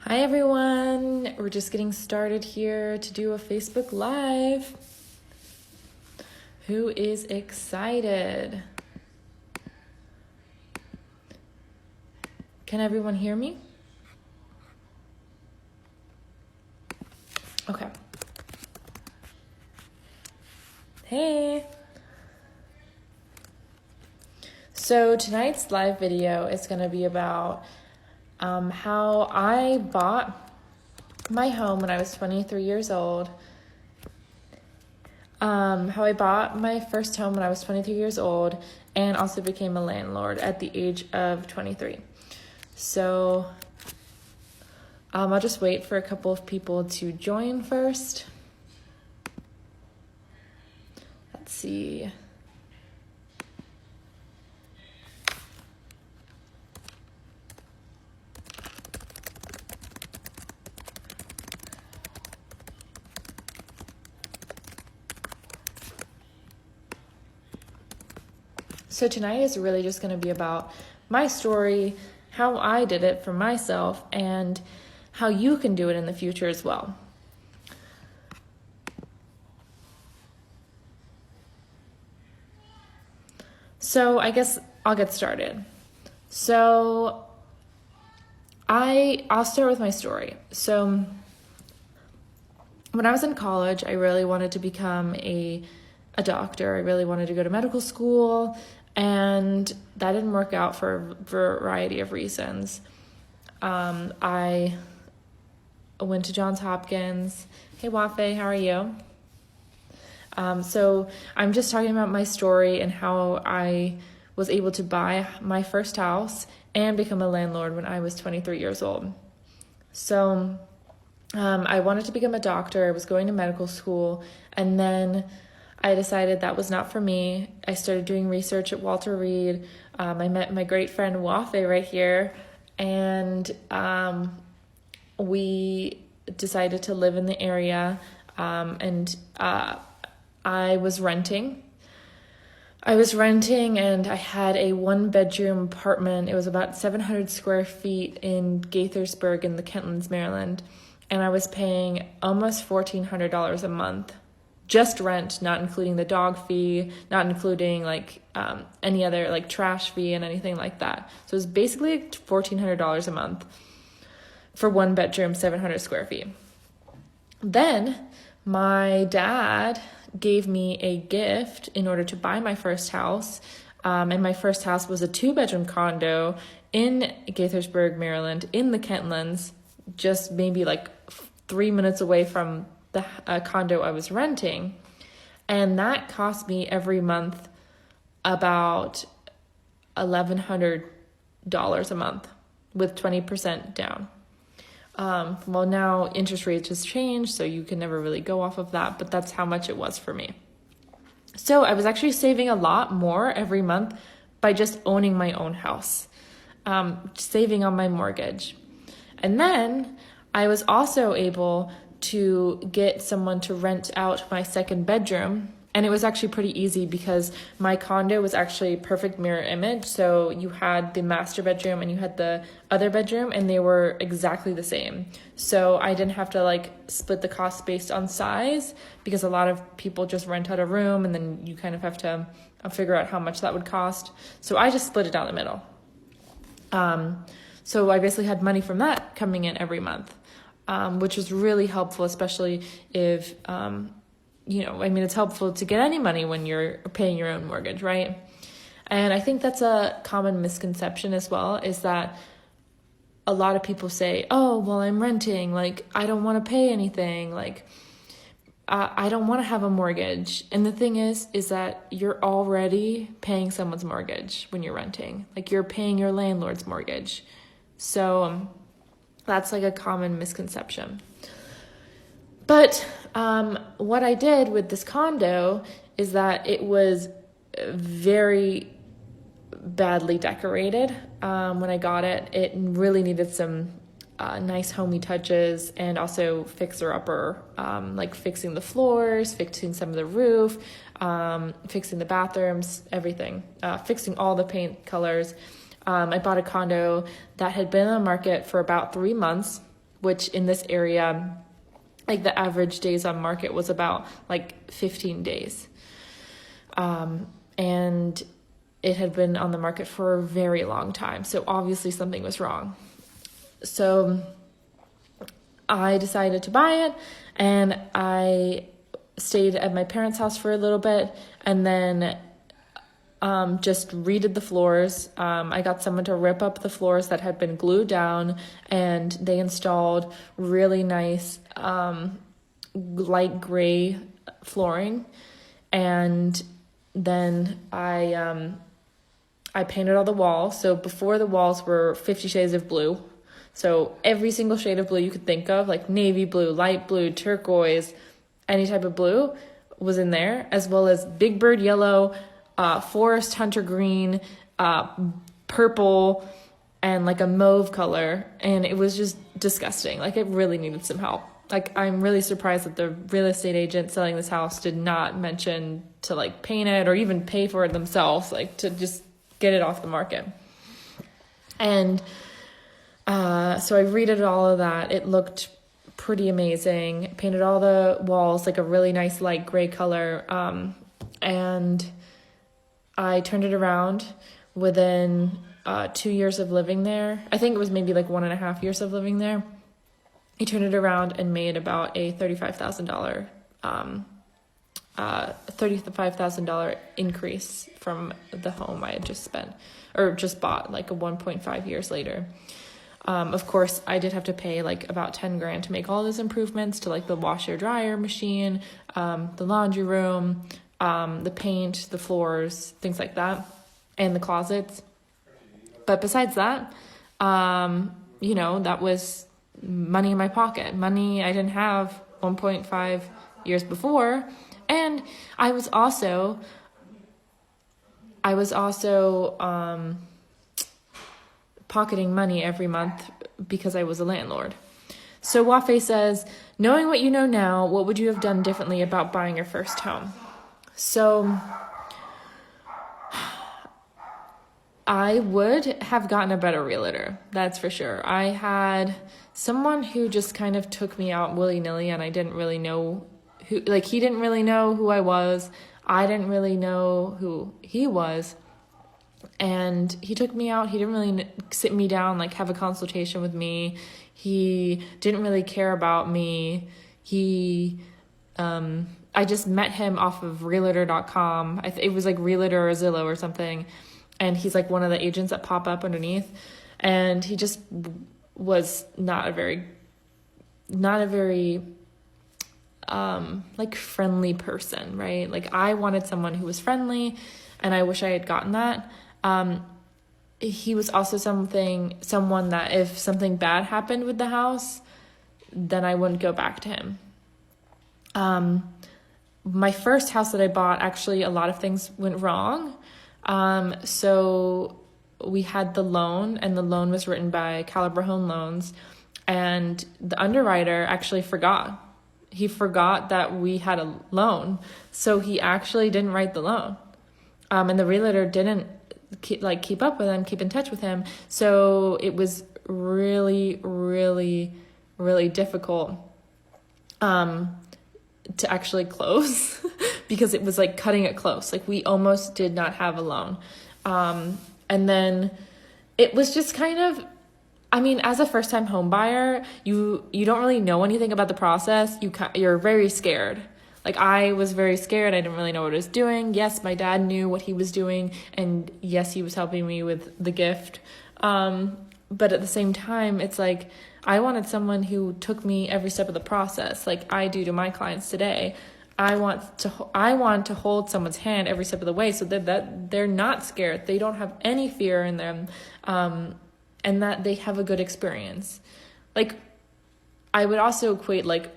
Hi everyone, we're just getting started here to do a Facebook Live. Who is excited? Can everyone hear me? Okay. Hey. So tonight's live video is going to be about how I bought my home when I was 23 years old. How I bought my first home when I was 23 years old and also became a landlord at the age of 23. So I'll just wait for a couple of people to join first. Let's see. So tonight is really just going to be about my story, how I did it for myself, and how you can do it in the future as well. So I guess I'll get started. So I'll start with my story. So when I was in college, I really wanted to become a doctor. I really wanted to go to medical school, and that didn't work out for a variety of reasons. I went to Johns Hopkins. Hey, Wafe, how are you? So I'm just talking about my story and how I was able to buy my first house and become a landlord when I was 23 years old. So I wanted to become a doctor. I was going to medical school, and then I decided that was not for me. I started doing research at Walter Reed. I met my great friend Wafe right here, and we decided to live in the area, and I was renting. And I had a 1-bedroom apartment. It was about 700 square feet in Gaithersburg in the Kentlands, Maryland, and I was paying almost $1,400 a month. Just rent, not including the dog fee, not including any other trash fee and anything like that. So it was basically $1,400 a month for 1 bedroom, 700 square feet. Then my dad gave me a gift in order to buy my first house. And my first house was a 2-bedroom condo in Gaithersburg, Maryland, in the Kentlands, just maybe 3 minutes away from the condo I was renting, and that cost me every month about $1,100 a month with 20% down. Well, now interest rates has changed, so you can never really go off of that, but that's how much it was for me. So I was actually saving a lot more every month by just owning my own house, saving on my mortgage. And then I was also able to get someone to rent out my second bedroom. And it was actually pretty easy because my condo was actually a perfect mirror image. So you had the master bedroom and you had the other bedroom, and they were exactly the same. So I didn't have to split the cost based on size, because a lot of people just rent out a room and then you kind of have to figure out how much that would cost. So I just split it down the middle. So I basically had money from that coming in every month. Which was really helpful, especially if, it's helpful to get any money when you're paying your own mortgage, right? And I think that's a common misconception as well, is that a lot of people say, oh, well, I'm renting, I don't want to pay anything, I don't want to have a mortgage. And the thing is that you're already paying someone's mortgage when you're renting. You're paying your landlord's mortgage. So that's a common misconception. But what I did with this condo is that it was very badly decorated. When I got it, it really needed some nice homey touches, and also fixer-upper, fixing the floors, fixing some of the roof, fixing the bathrooms, everything, fixing all the paint colors. I bought a condo that had been on the market for about 3 months which in this area, like the average days on market was about like 15 days. And it had been on the market for a very long time. So obviously something was wrong. So I decided to buy it, and I stayed at my parents' house for a little bit, and then just redid the floors. I got someone to rip up the floors that had been glued down, and they installed really nice light gray flooring. And then I painted all the walls. So before, the walls were 50 shades of blue. So every single shade of blue you could think of, like navy blue, light blue, turquoise, any type of blue was in there, as well as big bird yellow, forest hunter green, purple, and like a mauve color. And it was just disgusting. Like, it really needed some help. Like, I'm really surprised that the real estate agent selling this house did not mention to like paint it or even pay for it themselves, like to just get it off the market. And so I redid all of that. It looked pretty amazing. Painted all the walls like a really nice light gray color. And I turned it around within 2 years of living there. I think it was maybe like 1.5 years of living there. I turned it around and made about a $35,000 increase from the home I had just bought like 1.5 years later. Of course, I did have to pay like about $10,000 to make all those improvements to like the washer dryer machine, the laundry room, the paint, the floors, things like that, and the closets. But besides that, that was money in my pocket, money I didn't have 1.5 years before. And I was also pocketing money every month because I was a landlord. So Wafe says, knowing what you know now, what would you have done differently about buying your first home? So I would have gotten a better realtor, that's for sure. I had someone who just kind of took me out willy-nilly, and I didn't really know who, like, he didn't really know who I was. I didn't really know who he was. And he took me out. He didn't really sit me down, like have a consultation with me. He didn't really care about me. I just met him off of realtor.com. It was like Realtor or Zillow or something. And he's like one of the agents that pop up underneath. And he just was not a very like friendly person, right? Like, I wanted someone who was friendly, and I wish I had gotten that. He was also someone that if something bad happened with the house, then I wouldn't go back to him. My first house that I bought, actually, a lot of things went wrong. So we had the loan, and the loan was written by Caliber Home Loans, and the underwriter actually forgot. He forgot that we had a loan, so he actually didn't write the loan. And the realtor didn't keep up with him, keep in touch with him. So it was really, really, really difficult to actually close because it was like cutting it close. Like, we almost did not have a loan. And then it was just kind of, I mean, as a first-time home buyer, you don't really know anything about the process. You're very scared. Like, I was very scared. I didn't really know what I was doing. Yes, my dad knew what he was doing, and yes, he was helping me with the gift. But at the same time, it's like, I wanted someone who took me every step of the process, like I do to my clients today. I want to hold someone's hand every step of the way, so that they're not scared. They don't have any fear in them, and that they have a good experience. Like, I would also equate, like,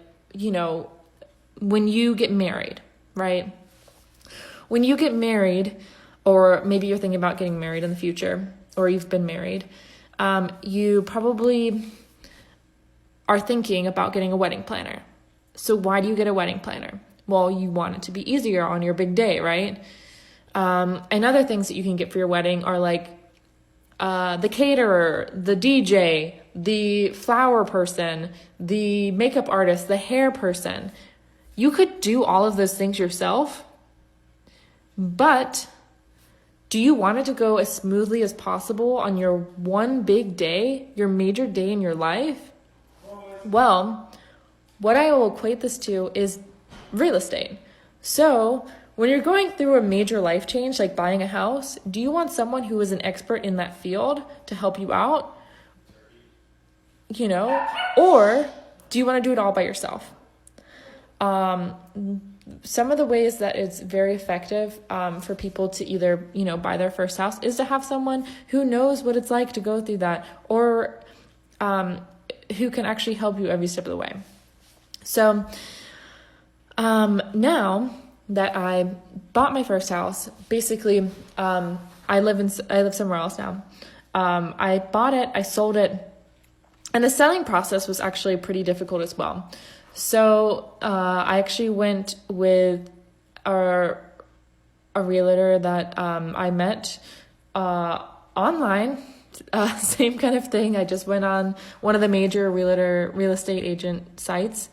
when you get married, right? When you get married, or maybe you're thinking about getting married in the future, or you've been married, you probably are thinking about getting a wedding planner. So why do you get a wedding planner? Well, you want it to be easier on your big day, right? And other things that you can get for your wedding are like the caterer, the DJ, the flower person, the makeup artist, the hair person. You could do all of those things yourself, but do you want it to go as smoothly as possible on your one big day, your major day in your life? Well, what I will equate this to is real estate. So when you're going through a major life change, like buying a house, do you want someone who is an expert in that field to help you out? Or do you want to do it all by yourself? Some of the ways that it's very effective for people to either, buy their first house is to have someone who knows what it's like to go through that, or who can actually help you every step of the way. So now that I bought my first house, basically I live somewhere else now. I bought it, I sold it, and the selling process was actually pretty difficult as well. So I actually went with a realtor that I met online. Same kind of thing. I just went on one of the major real estate agent sites,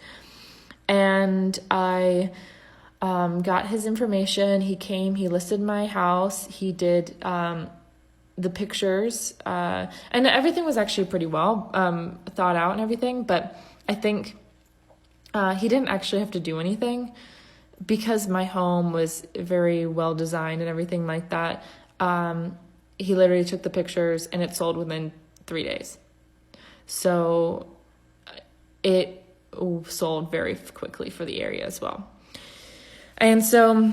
and I got his information. He came, he listed my house, he did the pictures, and everything was actually pretty well thought out and everything, but I think he didn't actually have to do anything because my home was very well designed and everything like that. He literally took the pictures and it sold within 3 days. So it sold very quickly for the area as well. And so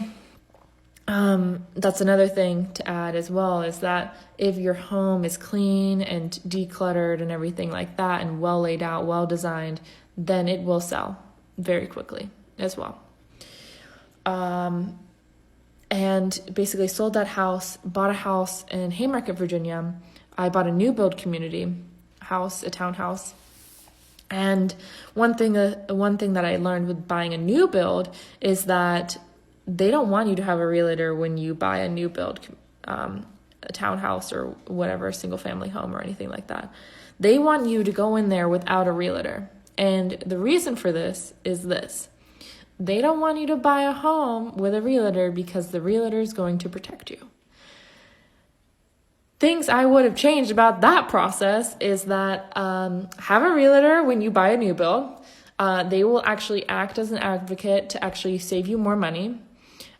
that's another thing to add as well, is that if your home is clean and decluttered and everything like that and well laid out, well designed, then it will sell very quickly as well. And basically sold that house, bought a house in Haymarket, Virginia. I bought a new build community house, a townhouse. And one thing that I learned with buying a new build is that they don't want you to have a realtor when you buy a new build, a townhouse or whatever, a single family home or anything like that. They want you to go in there without a realtor. And the reason for this is this. They don't want you to buy a home with a realtor because the realtor is going to protect you. Things I would have changed about that process is that have a realtor when you buy a new build. They will actually act as an advocate to actually save you more money.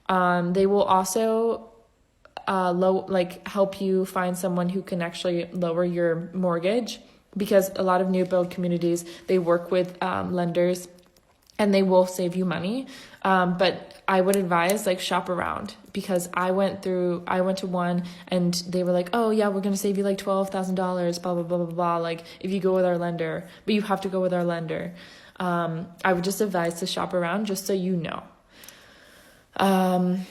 They will also help you find someone who can actually lower your mortgage, because a lot of new build communities, they work with lenders and they will save you money. But I would advise shop around, because I went to one and they were like, oh yeah, we're going to save you $12,000, blah, blah, blah, blah, blah. If you go with our lender, but you have to go with our lender. I would just advise to shop around just so you know. And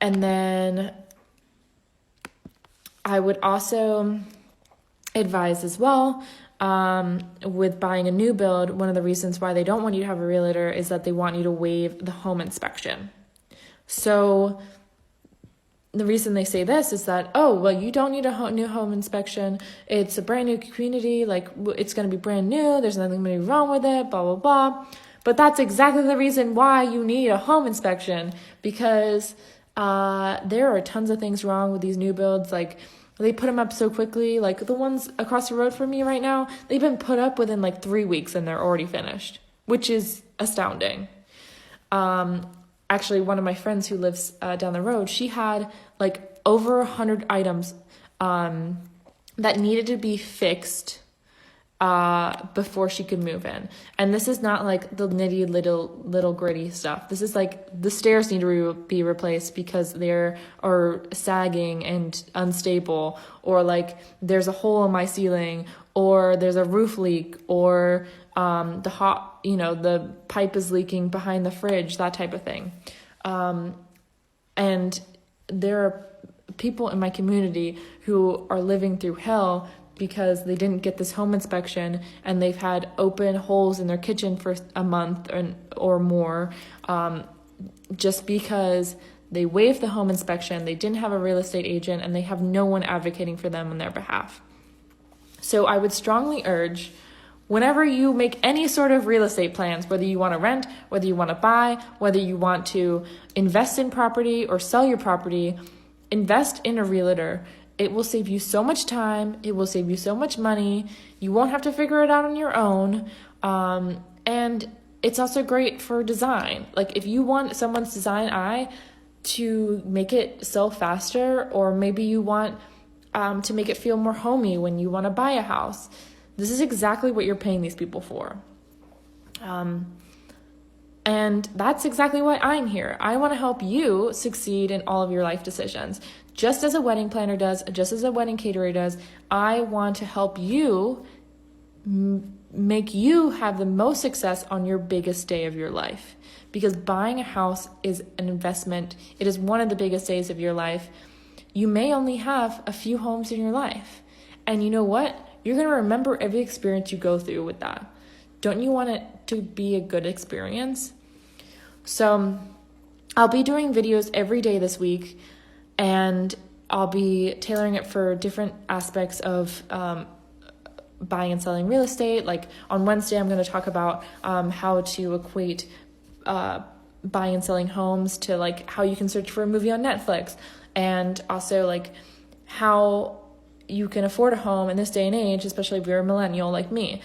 then I would also advise as well, with buying a new build, one of the reasons why they don't want you to have a realtor is that they want you to waive the home inspection. So the reason they say this is that, oh, well, you don't need a new home inspection. It's a brand new community. It's going to be brand new. There's nothing going to be wrong with it, blah, blah, blah. But that's exactly the reason why you need a home inspection, because there are tons of things wrong with these new builds. They put them up so quickly. The ones across the road from me right now, they've been put up within 3 weeks and they're already finished, which is astounding. Actually, one of my friends who lives down the road, she had over 100 items that needed to be fixed before she could move in. And this is not the nitty little gritty stuff. This is the stairs need to be replaced because they are sagging and unstable, or there's a hole in my ceiling, or there's a roof leak, or the pipe is leaking behind the fridge, that type of thing. And there are people in my community who are living through hell because they didn't get this home inspection, and they've had open holes in their kitchen for a month or more, just because they waived the home inspection, they didn't have a real estate agent, and they have no one advocating for them on their behalf. So I would strongly urge, whenever you make any sort of real estate plans, whether you want to rent, whether you want to buy, whether you want to invest in property or sell your property, invest in a realtor. It will save you so much time. It will save you so much money. You won't have to figure it out on your own. And it's also great for design. Like if you want someone's design eye to make it sell faster, or maybe you want to make it feel more homey when you want to buy a house, this is exactly what you're paying these people for. And that's exactly why I'm here. I want to help you succeed in all of your life decisions. Just as a wedding planner does, just as a wedding caterer does, I want to help you make you have the most success on your biggest day of your life. Because buying a house is an investment. It is one of the biggest days of your life. You may only have a few homes in your life. And you know what? You're going to remember every experience you go through with that. Don't you want it to be a good experience? So I'll be doing videos every day this week, and I'll be tailoring it for different aspects of buying and selling real estate. Like on Wednesday, I'm going to talk about how to equate buying and selling homes to like how you can search for a movie on Netflix, and also like how you can afford a home in this day and age, especially if you're a millennial like me.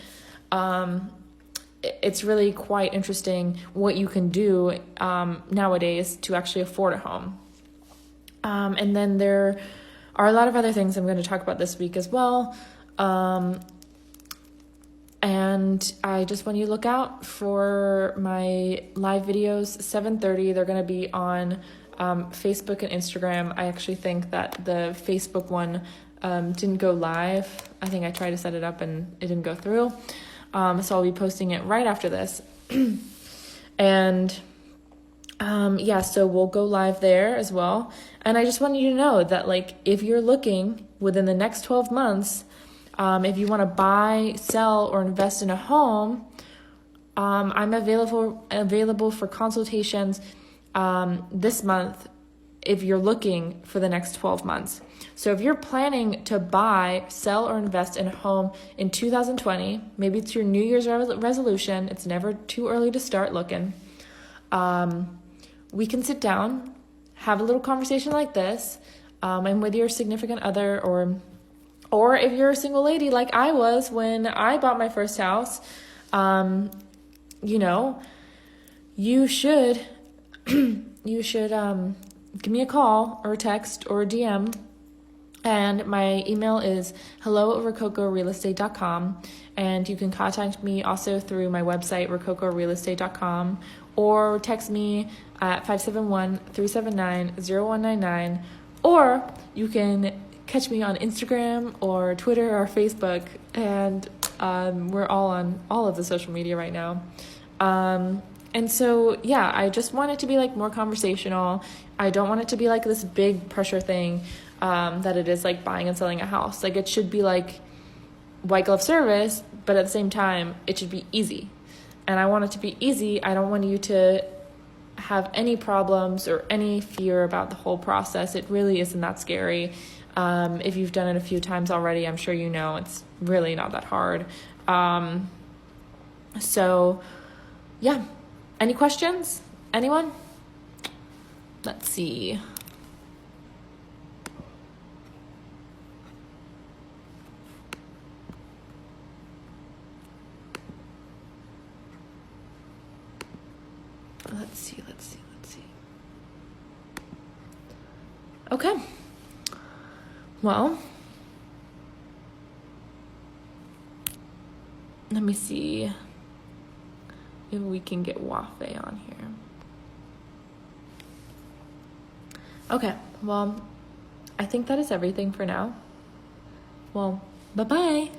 It's really quite interesting what you can do nowadays to actually afford a home. And then there are a lot of other things I'm going to talk about this week as well. And I just want you to look out for my live videos, 7:30. They're going to be on Facebook and Instagram. I actually think that the Facebook one didn't go live. I think I tried to set it up and it didn't go through. So I'll be posting it right after this. And so we'll go live there as well. And I just want you to know that like if you're looking within the next 12 months, if you want to buy, sell, or invest in a home, I'm available for consultations this month if you're looking for the next 12 months. So if you're planning to buy, sell, or invest in a home in 2020, maybe it's your New Year's resolution, it's never too early to start looking, we can sit down, have a little conversation like this, and with your significant other, or if you're a single lady like I was when I bought my first house, you should give me a call or a text or a DM. And my email is hello@rococorealestate.com. And you can contact me also through my website, rococorealestate.com, or text me at 571-379-0199. Or you can catch me on Instagram or Twitter or Facebook. And we're all on all of the social media right now. And so, I just want it to be like more conversational. I don't want it to be like this big pressure thing that it is like buying and selling a house. Like it should be like white glove service, but at the same time, it should be easy. And I want it to be easy. I don't want you to have any problems or any fear about the whole process. It really isn't that scary. If you've done it a few times already, I'm sure you know it's really not that hard. Any questions? Anyone? Let's see. Let's see. Okay. Well, let me see if we can get Wafe on here. Okay, well, I think that is everything for now. Well, bye-bye.